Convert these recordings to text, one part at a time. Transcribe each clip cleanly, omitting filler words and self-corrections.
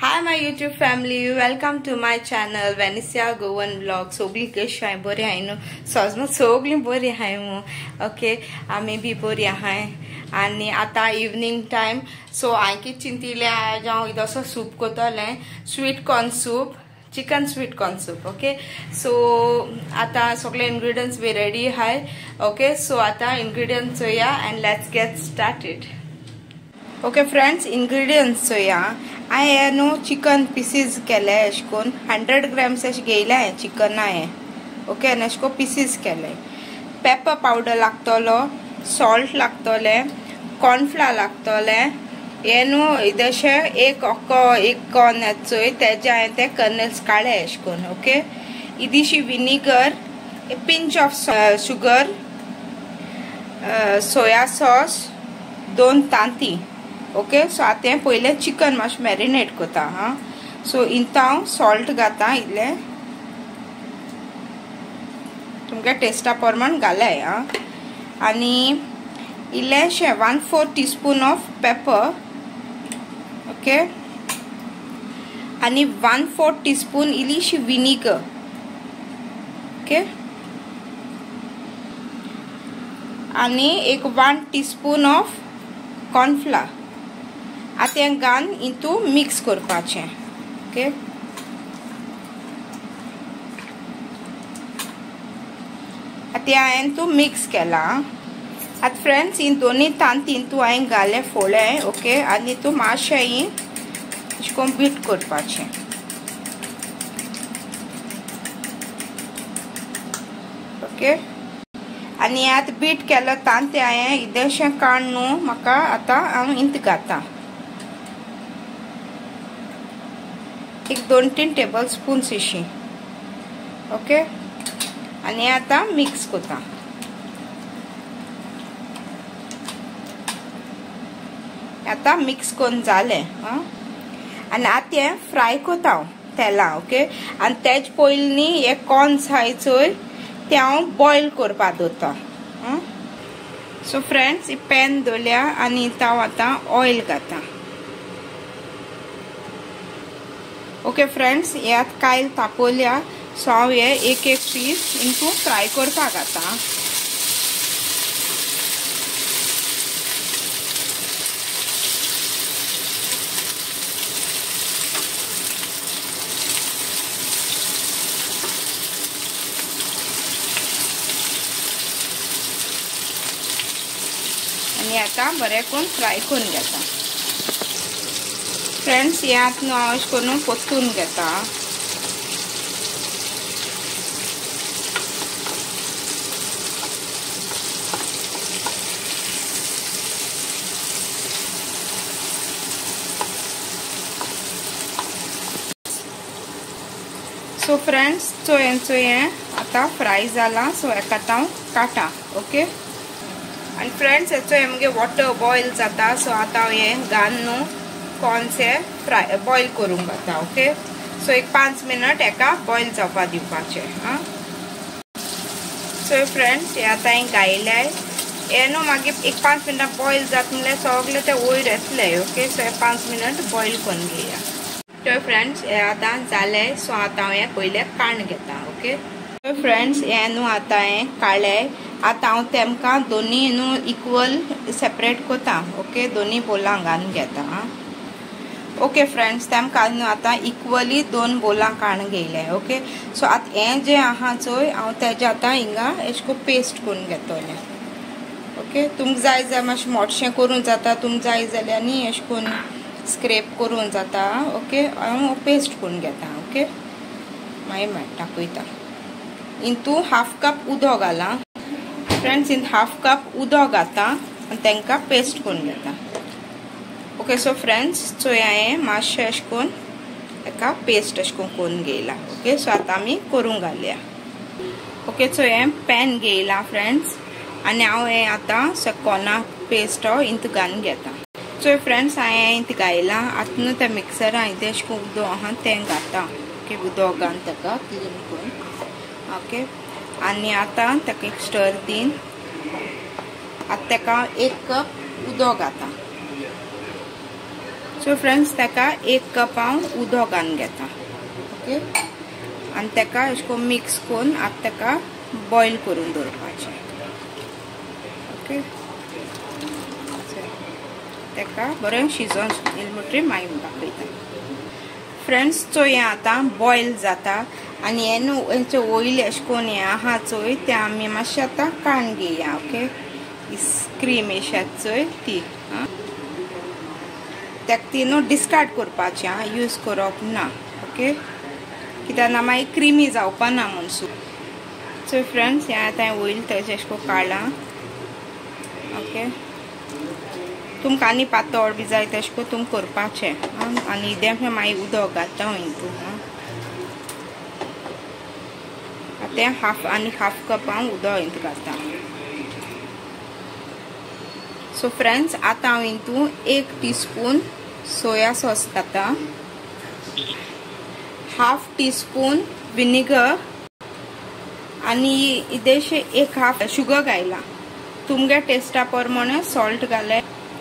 Hi my YouTube family, welcome to my channel Venecia Goan Vlog. Sogli कशी आहे बरी आहे नो सजमा सगली बरी आहे मो ओके आम्ही भी बरी आहे आणि आता इवनिंग टाइम सो आयकी चिंतिले आहे जाऊ इदसो सूप कोतले sweet corn soup chicken sweet corn soup okay so आता सगळे इंग्रेडिएंट्स बी रेडी आहे ओके सो आता इंग्रेडिएंट्स जोया and let's get started okay friends ingredients जोया I नो चिकन पीसीस केले एशकोन 100 ग्राम्स एश घेयले चिकन आहे ओके आणि एशको पीसीस केले पेपर पावडर लागतलो सॉल्ट लागतले कॉर्नफ्लावर लागतले हे नो इदशे एक कॉर्न येचोय तेजे हांवें ते कर्नल्स काढले एशकोन ओके इदिशी vinegar a pinch of sugar soya sauce 2 तांती ओके सो आता पहिले चिकन माश मॅरिनेट करता हाँ सो इंता सॉल्ट घाता इल्ले तुमगे टेस्टा प्रमाण घालाय हाँ आनी इल्लेशे 1/4 टीस्पून ऑफ पेपर ओके आनी 1/4 टीस्पून इल्लीशी विनेगर ओके आनी एक 1 टीस्पून ऑफ कॉर्नफ्लावर आता घान इंतू मिक्स करपाचे ओके आता हांवें तू मिक्स केला आता फ्रेंड्स इन दोन्ही तांती इंतू हांवें घाले फोळे ओके आनी तू मातशें ही अशें बीट करपाचे ओके आनी आतां बीट केलो तांते हांवें इल्लेशें काण न्हू म्हाका आतां हांव इंत घाता एक 2-3 टेबल स्पून्स इशी ओके आणि आता मिक्स करता आता मिक्स करून जाले आणि आता हे फ्राय करता तेला ओके आणि तेज पयलीं हे कॉर्न्स हाय चोय ते हांव बॉयल करपाक दवरता सो फ्रेंड्स ही पॅन दवरल्या आनी हांव आतां ऑयल घाता ओके फ्रेंड्स यात कायल तापोल्या सो हांव हे एक पीस इंतू फ्राय करपाक घाता आणि आता बरें करून फ्राय करून घेता फ्रेंड्स यात न्हू हांव अशें करून परतून घेता सो फ्रेंड्स चोयेंचो हे आता फ्राय जाला सो हेका आतां हांव काटा ओके आणि फ्रेंड्स हेचो हे मगे वॉटर बॉयल जाता सो आता हे घान न्हू कॉर्न्स फ्राय बॉयल करूंक घाता ओके सो एक 5 मिनट एका बॉयल जावपा दिवपाचे हाँ सो फ्रेंड्स हे आता हांवें घायले हे न्हू मागीर एक 5 मिनटां बॉयल जाता म्हणल्यार सगळे ते वयर येतले ओके सो हे 5 मिनट बॉयल करून घेया तो फ्रेंड्स हे आता जाले सो आता हांव हे पयले काण घेता ओके सो फ्रेंड्स हे न्हू आता हांवें काडले आता हांव तेमकां दोन्ही न्हू इक्वल सेपरेट करता ओके दोन्ही बोलां घालून घेता ओके फ्रेंड्स तेमकां न्हू आतां इक्वली 2 बोलां काण घेयले ओके सो आतां हें जें आहा चोय हांव तेजें आतां हिंगा एशें को पेस्ट करून घेतलें ओके तुमकां जाय जाल्यार मातशें मोठशें करूं जाता तुमकां जाय जाल्यार न्ही एशें करून स्क्रेप करूं जाता ओके हांव पेस्ट करून घेता ओके मागीर टाकयता इंतू 1/2 कप उदक घाला फ्रेंड्स इन 1/2 कप उदक घाता आनी तांकां पेस्ट करून घेता ओके सो फ्रेंड्स सो हांवें मातशें अशें करून एका पेस्ट अशें करून घेयला ओके सो आतां आमी करूंक घालया ओके सो हें पॅन घेयला फ्रेंड्स आनी हांव हें आतां कॉर्ना पेस्ट इंत घालून घेता सो फ्रेंड्स हांवें इंत घायला आतां न्हू त्या मिक्सरान इतें अशें करून उदक आहा तें घाता ओके उदक घालून ताका क्लीन करून ओके आनी आतां ताका एक स्टर दीन आतां ताका 1 कप उदक घाता सो फ्रेंड्स तेका 1 कप हांव उदक घालून घेता ओके आनी तेका अशें मिक्स करून आतां तेका बॉयल करून दवरपाचें ओके तेका बरें शिजोवन येयलें म्हणटकीर मागीर दाखयता फ्रेंड्स चो हें आतां बॉयल जाता आनी हें वयलें अशें करून हें आहा चोय तें आमी मातशें आतां काडून घेया ओके क्रीम अशी चोय ती तेका ती न्हू डिस्कार्ड करपाचें यूज करप ना ओके कित्याक ना मागीर क्रिमी जावपा ना म्हूण सो फ्रेंड्स हें आतां वयलें थंयचें अशें करून काडलां ओके तुमकां आनी पातळ बी जाय तशें करून तुमकां करपाचें आनी इदें मागीर उदक घालता हितून तें हाफ कप हांव उदक हितून घालता सो फ्रेंड्स आतां हांव हितून 1 टीस्पून सोया सॉस घालता हाफ टीस्पून विनेगर आनी इदेशें 1 हाफ शुगर घायला तुमगे टेस्टा प्रमाणे सॉल्ट घाले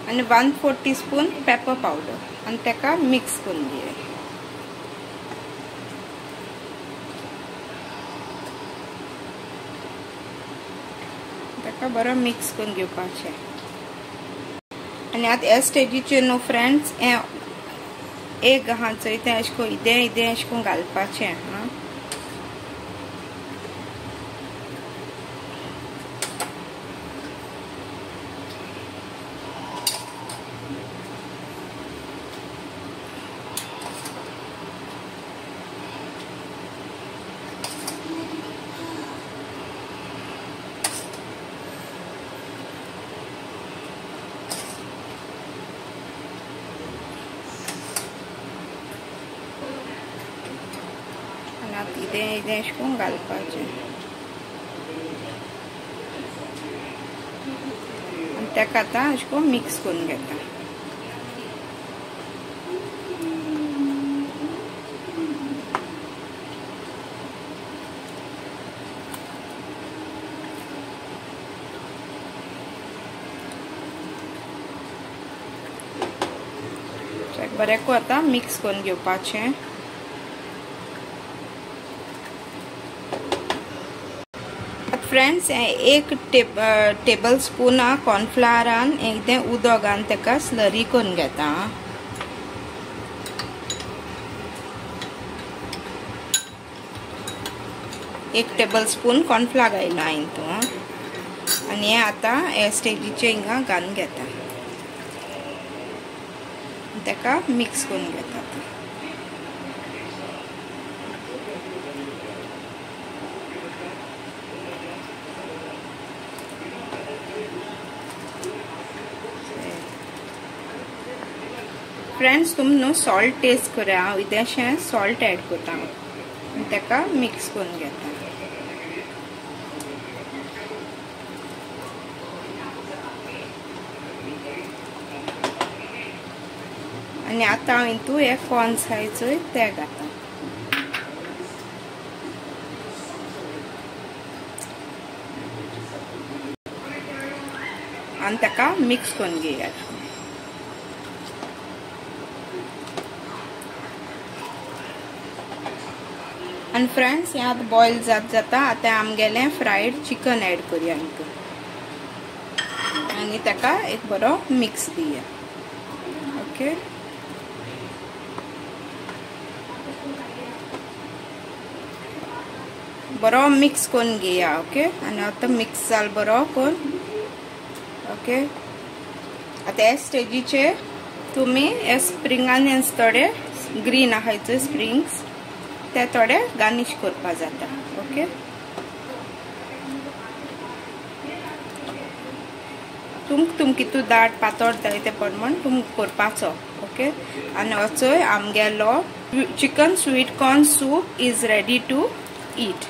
आनी 1/4 टीस्पून पेपर पावडर आनी तेका मिक्स करून घेया तेका बरो मिक्स करून घेवपाचें आनी आतां ह्या स्टेजीचेर न्हू फ्रेंड्स हें एक आहा चोय तें अशें करून इदें अशें करून घालपाचें इदें अशें करून घालपाचें आनी तेका आतां अशें करून मिक्स करून घेता बरें करून आतां मिक्स करून घेवपाचें फ्रेंड्स 1 टेबल स्पून कॉर्नफ्लावरान एकदम उदक घालून तेका स्लरी करून घेता 1 टेबल स्पून कॉर्नफ्लावर घायला हितून आनी हें आतां हे स्टेजीचेर हिंगा घालून घेता तेका मिक्स करून घेता फ्रेंड्स तुम न्हू सॉल्ट टेस्ट करा हांव इल्लेशें सॉल्ट एड करता आनी तेका मिक्स करून घेता आनी आतां हांव हितून हे कॉर्न्स आहाय चोय ते घालता आनी तेका मिक्स करून घेया आनी फ्रेंड्स हें आतां बॉयल जाता आतां आमगेलें फ्रायड चिकन एड करुया हितून आनी तेका एक बरो मिक्स दिया ओके बरो मिक्स करून घेया ओके आनी आतां मिक्स जाल बरो करून ओके आतां हे स्टेजीचेर तुमी हे स्प्रिंग ऑनियन्स थोडे ग्रीन आहाय चोय स्प्रिंग्स ते थोडे गार्निश करपा जाता ओके तुम कितू दाट पातळ जाय ते प्रमाण तुम करपाचो ओके आनी असोय आमगेलो chicken sweet corn soup is ready to eat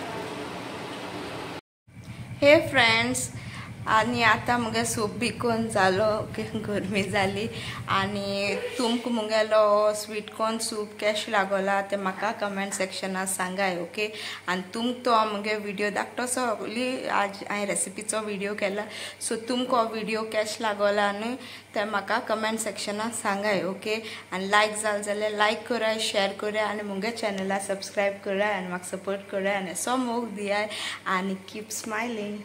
hey friends आणि आता मुगे सूप बिकून जालो ओके गरमी जाली आणि तुमकां मुगेलो स्वीट कॉर्न सूप कॅश लागोला ते म्हाका कमेंट सेक्शनात सांगाय ओके आणि तुमकां तो मुगे व्हिडिओ धाकटोसो आज हांवें रेसिपीचो व्हिडिओ केला सो तुमकां हो व्हिडिओ कॅश लागोला न्हय ते म्हाका कमेंट सेक्शनात सांगाय ओके आणि लायक जाल जाल्यार लायक कराय शेअर कराय आणि मुगे चॅनला सबस्क्राईब कराय आणि म्हाका सपोर्ट कराय आणि असो मोग दियाय आणि कीप स्मायलिंग.